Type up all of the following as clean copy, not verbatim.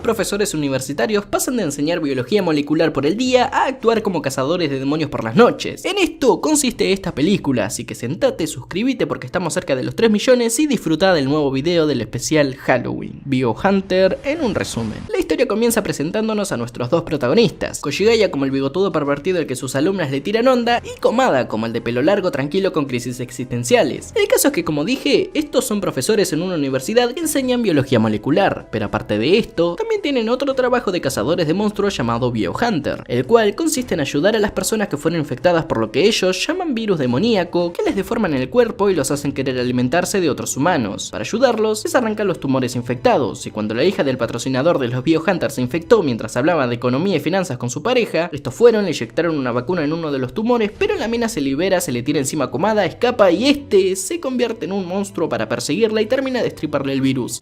profesores universitarios pasan de enseñar biología molecular por el día a actuar como cazadores de demonios por las noches. En esto consiste esta película, así que sentate, suscríbete porque estamos cerca de los 3 millones y disfruta del nuevo video del especial Halloween, Biohunter en un resumen. La historia comienza presentándonos a nuestros dos protagonistas, Koshigaya como el bigotudo pervertido al que sus alumnas le tiran onda y Komada como el de pelo largo tranquilo con crisis existenciales. El caso es que, como dije, estos son profesores en una universidad que enseñan biología molecular, pero aparte de esto, también tienen otro trabajo de cazadores de monstruos llamado Biohunter, el cual consiste en ayudar a las personas que fueron infectadas por lo que ellos llaman virus demoníaco, que les deforman el cuerpo y los hacen querer alimentarse de otros humanos. Para ayudarlos, les arrancan los tumores infectados, y cuando la hija del patrocinador de los Biohunters se infectó mientras hablaba de economía y finanzas con su pareja, estos fueron, le inyectaron una vacuna en uno de los tumores, pero la mina se libera, se le tira encima a Komada, escapa y este se convierte en un monstruo para perseguirla y termina de destriparle el virus.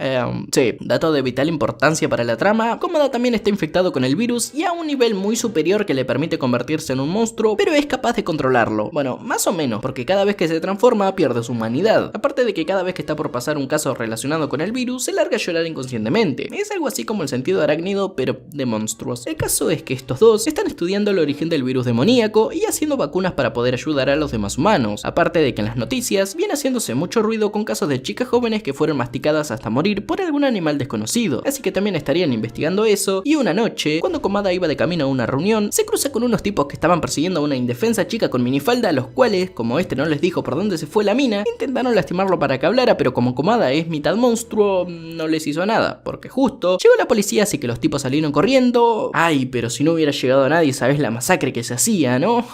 Sí, dato de vital importancia para la trama, Komada también está infectado con el virus y a un nivel muy superior que le permite convertirse en un monstruo, pero es capaz de controlarlo. Bueno, más o menos, porque cada vez que se transforma pierde su humanidad. Aparte de que cada vez que está por pasar un caso relacionado con el virus, se larga a llorar inconscientemente. Es algo así como el sentido arácnido, pero de monstruos. El caso es que estos dos están estudiando el origen del virus demoníaco y haciendo vacunas para poder ayudar a los demás humanos. Aparte de que en las noticias viene haciéndose mucho ruido con casos de chicas jóvenes que fueron masticadas hasta morir por algún animal desconocido. Así que también estarían investigando eso. Y una noche, cuando Komada iba de camino a una reunión, se cruza con unos tipos que estaban persiguiendo a una indefensa chica con minifalda, a los cuales, como este no les dijo por dónde se fue la mina, intentaron lastimarlo para que hablara, pero como Komada es mitad monstruo, no les hizo nada, porque justo llegó la policía, así que los tipos salieron corriendo. Ay, pero si no hubiera llegado nadie, sabes la masacre que se hacía, ¿no?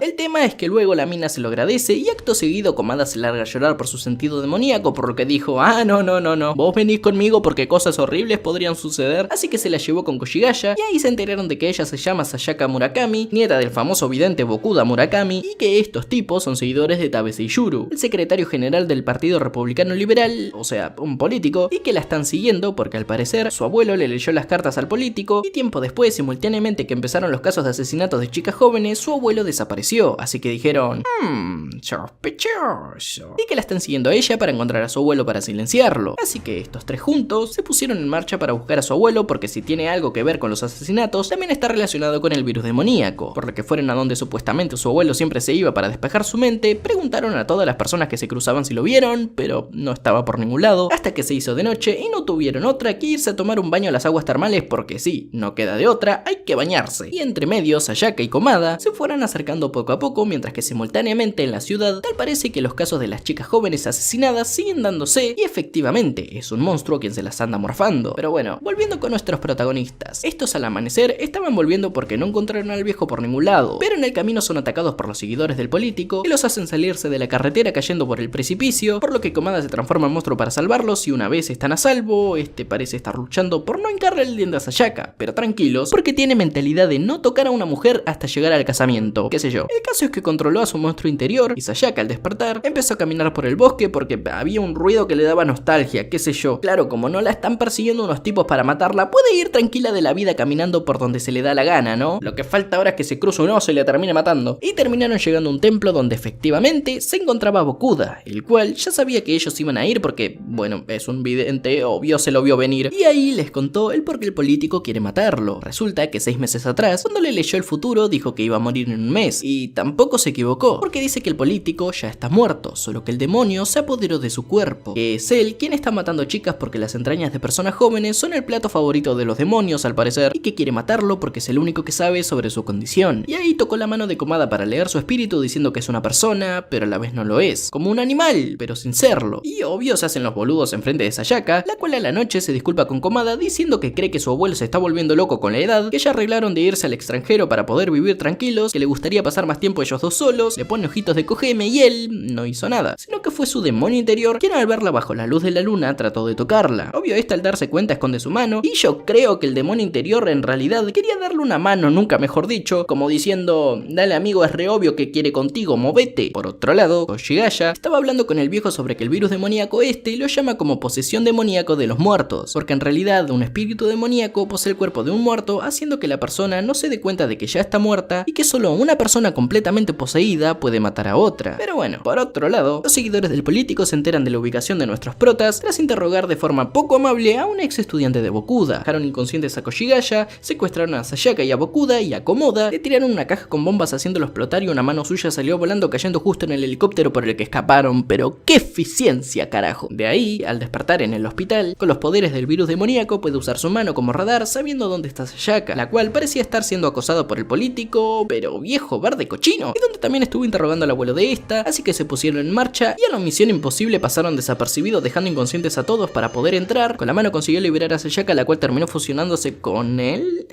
El tema es que luego la mina se lo agradece y acto seguido Komada se larga a llorar por su sentido demoníaco, por lo que dijo, no, vos venís conmigo porque cosas horribles podrían suceder, así que se la llevó con Koshigaya y ahí se enteraron de que ella se llama Sayaka Murakami, nieta del famoso vidente Bokuda Murakami, y que estos tipos son seguidores de Tabe Seiyuru, el secretario general del Partido Republicano Liberal, o sea, un político, y que la están siguiendo porque al parecer su abuelo le leyó las cartas al político y tiempo después, simultáneamente que empezaron los casos de asesinatos de chicas jóvenes, su abuelo desapareció, así que dijeron, sospechoso, y que la están siguiendo a ella para encontrar a su abuelo para silenciarlo. Así que estos tres juntos se pusieron en marcha para buscar a su abuelo porque si tiene algo que ver con los asesinatos, también está relacionado con el virus demoníaco. Por lo que fueron a donde supuestamente su abuelo siempre se iba para despejar su mente, preguntaron a todas las personas que se cruzaban si lo vieron, pero no estaba por ningún lado, hasta que se hizo de noche y no tuvieron otra que irse a tomar un baño a las aguas termales porque sí, no queda de otra, hay que bañarse. Y entre medio, Sayaka y Komada se fueron acercando poco a poco, mientras que simultáneamente en la ciudad tal parece que los casos de las chicas jóvenes asesinadas siguen dándose y efectivamente es un monstruo quien se las anda morfando. Pero bueno, volviendo con nuestros protagonistas, estos al amanecer estaban volviendo porque no encontraron al viejo por ningún lado, pero en el camino son atacados por los seguidores del político que los hacen salirse de la carretera cayendo por el precipicio, por lo que Komada se transforma en monstruo para salvarlos y una vez están a salvo, este parece estar luchando por no hincarle el diente a Sayaka, pero tranquilos porque tiene mentalidad de no tocar a una mujer hasta llegar al casamiento, qué sé yo. El caso es que controló a su monstruo interior y Sayaka al despertar empezó a caminar por el bosque porque había un ruido que le daba nostalgia, qué sé yo. Claro, como no la están persiguiendo unos tipos para matarla, puede ir tranquila de la vida caminando por donde se le da la gana, ¿no? Lo que falta ahora es que se cruce un oso y la termine matando. Y terminaron llegando a un templo donde efectivamente se encontraba Bokuda, el cual ya sabía que ellos iban a ir porque, bueno, es un vidente, obvio se lo vio venir. Y ahí les contó el por qué el político quiere matarlo. Resulta que 6 meses atrás, cuando le leyó el futuro, dijo que iba a morir en un mes. Y tampoco se equivocó, porque dice que el político ya está muerto, solo que el demonio se apoderó de su cuerpo. Que es él quien está matando chicas porque las entrañas de personas jóvenes son el plato favorito de los demonios al parecer, y que quiere matarlo porque es el único que sabe sobre su condición. Y ahí tocó la mano de Komada para leer su espíritu diciendo que es una persona, pero a la vez no lo es. Como un animal, pero sin serlo. Y obvio se hacen los boludos enfrente de Sayaka, la cual a la noche se disculpa con Komada diciendo que cree que su abuelo se está volviendo loco con la edad, que ya arreglaron de irse al extranjero para poder vivir tranquilos, que le gustaría pasar más tiempo ellos dos solos, le pone ojitos de cogeme y él no hizo nada, sino que fue su demonio interior quien al verla bajo la luz de la luna trató de tocarla. Obvio esta al darse cuenta esconde su mano y yo creo que el demonio interior en realidad quería darle una mano, nunca mejor dicho, como diciendo dale amigo, es re obvio que quiere contigo, movete. Por otro lado, Koshigaya estaba hablando con el viejo sobre que el virus demoníaco lo llama como posesión demoníaco de los muertos, porque en realidad un espíritu demoníaco posee el cuerpo de un muerto, haciendo que la persona no se dé cuenta de que ya está muerta y que solo una persona completamente poseída puede matar a otra. Pero bueno, por otro lado, los seguidores del político se enteran de la ubicación de nuestros protas tras interrogar de forma poco amable a un ex estudiante de Bokuda Bokuda. Dejaron inconscientes a Koshigaya, secuestraron a Sayaka y a Bokuda y a Komoda, le tiraron una caja con bombas haciéndolo explotar y una mano suya salió volando cayendo justo en el helicóptero por el que escaparon, pero ¡qué eficiencia, carajo! De ahí, al despertar en el hospital, con los poderes del virus demoníaco puede usar su mano como radar sabiendo dónde está Sayaka, la cual parecía estar siendo acosado por el político, pero viejo verde cochino, y donde también estuvo interrogando al abuelo de esta, así que se pusieron en marcha y a la misión imposible pasaron desapercibidos dejando inconscientes a todos para poder entrar. Con la mano consiguió liberar a Sayaka, la cual terminó fusionándose con él,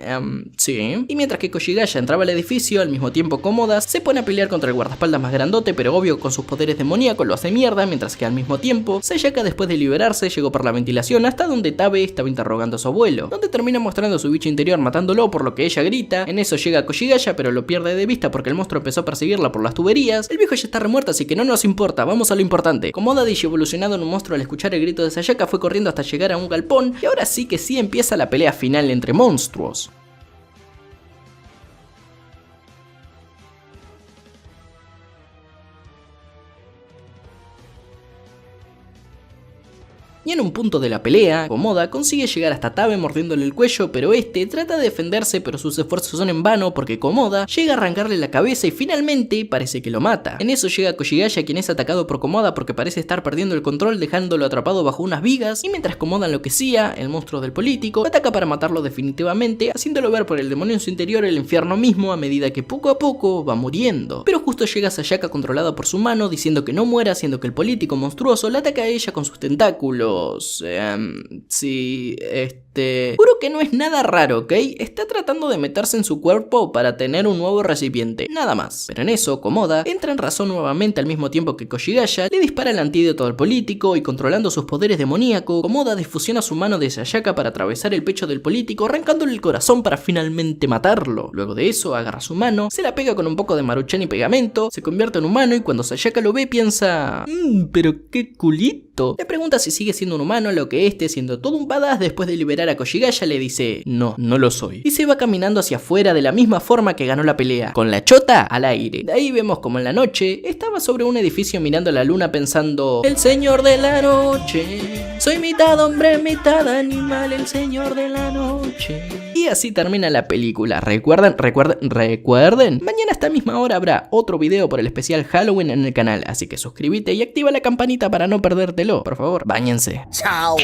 sí. Y mientras que Koshigaya entraba al edificio, al mismo tiempo Komoda se pone a pelear contra el guardaespaldas más grandote, pero obvio con sus poderes demoníacos lo hace mierda, mientras que al mismo tiempo Sayaka después de liberarse llegó por la ventilación hasta donde Tabe estaba interrogando a su abuelo, donde termina mostrando su bicho interior matándolo por lo que ella grita. En eso llega Koshigaya pero lo pierde de vista porque el monstruo empezó a perseguirla por las tuberías. El viejo ya está remuerto así que no nos importa, vamos a lo importante. Komoda evolucionado en un monstruo al escuchar el grito de Sayaka fue corriendo hasta llegar a un galpón y ahora sí que sí empieza la pelea final entre monstruos. Y en un punto de la pelea, Komoda consigue llegar hasta Tabe mordiéndole el cuello, pero este trata de defenderse pero sus esfuerzos son en vano porque Komoda llega a arrancarle la cabeza y finalmente parece que lo mata. En eso llega Koshigaya, quien es atacado por Komoda porque parece estar perdiendo el control dejándolo atrapado bajo unas vigas, y mientras Komoda enloquecía, el monstruo del político ataca para matarlo definitivamente, haciéndolo ver por el demonio en su interior el infierno mismo a medida que poco a poco va muriendo. Pero justo llega Sayaka controlada por su mano diciendo que no muera, siendo que el político monstruoso la ataca a ella con sus tentáculos. Sí, juro que no es nada raro, ¿ok? Está tratando de meterse en su cuerpo para tener un nuevo recipiente, nada más. Pero en eso, Komoda entra en razón nuevamente al mismo tiempo que Koshigaya le dispara el antídoto al político y controlando sus poderes demoníacos, Komoda difusiona su mano de Sayaka para atravesar el pecho del político, arrancándole el corazón para finalmente matarlo. Luego de eso, agarra su mano, se la pega con un poco de maruchan y pegamento, se convierte en humano y cuando Sayaka lo ve piensa... pero qué culito. Le pregunta si sigue siendo un humano, a lo que este, siendo todo un badass después de liberar a Koshigaya, le dice no, no lo soy. Y se va caminando hacia afuera de la misma forma que ganó la pelea, con la chota al aire. De ahí vemos como en la noche estaba sobre un edificio mirando la luna pensando: el señor de la noche, soy mitad hombre, mitad animal, el señor de la noche. Y así termina la película. ¿Recuerden? Mañana a esta misma hora habrá otro video por el especial Halloween en el canal, así que suscríbete y activa la campanita para no perdértelo. Por favor, báñense. Chao.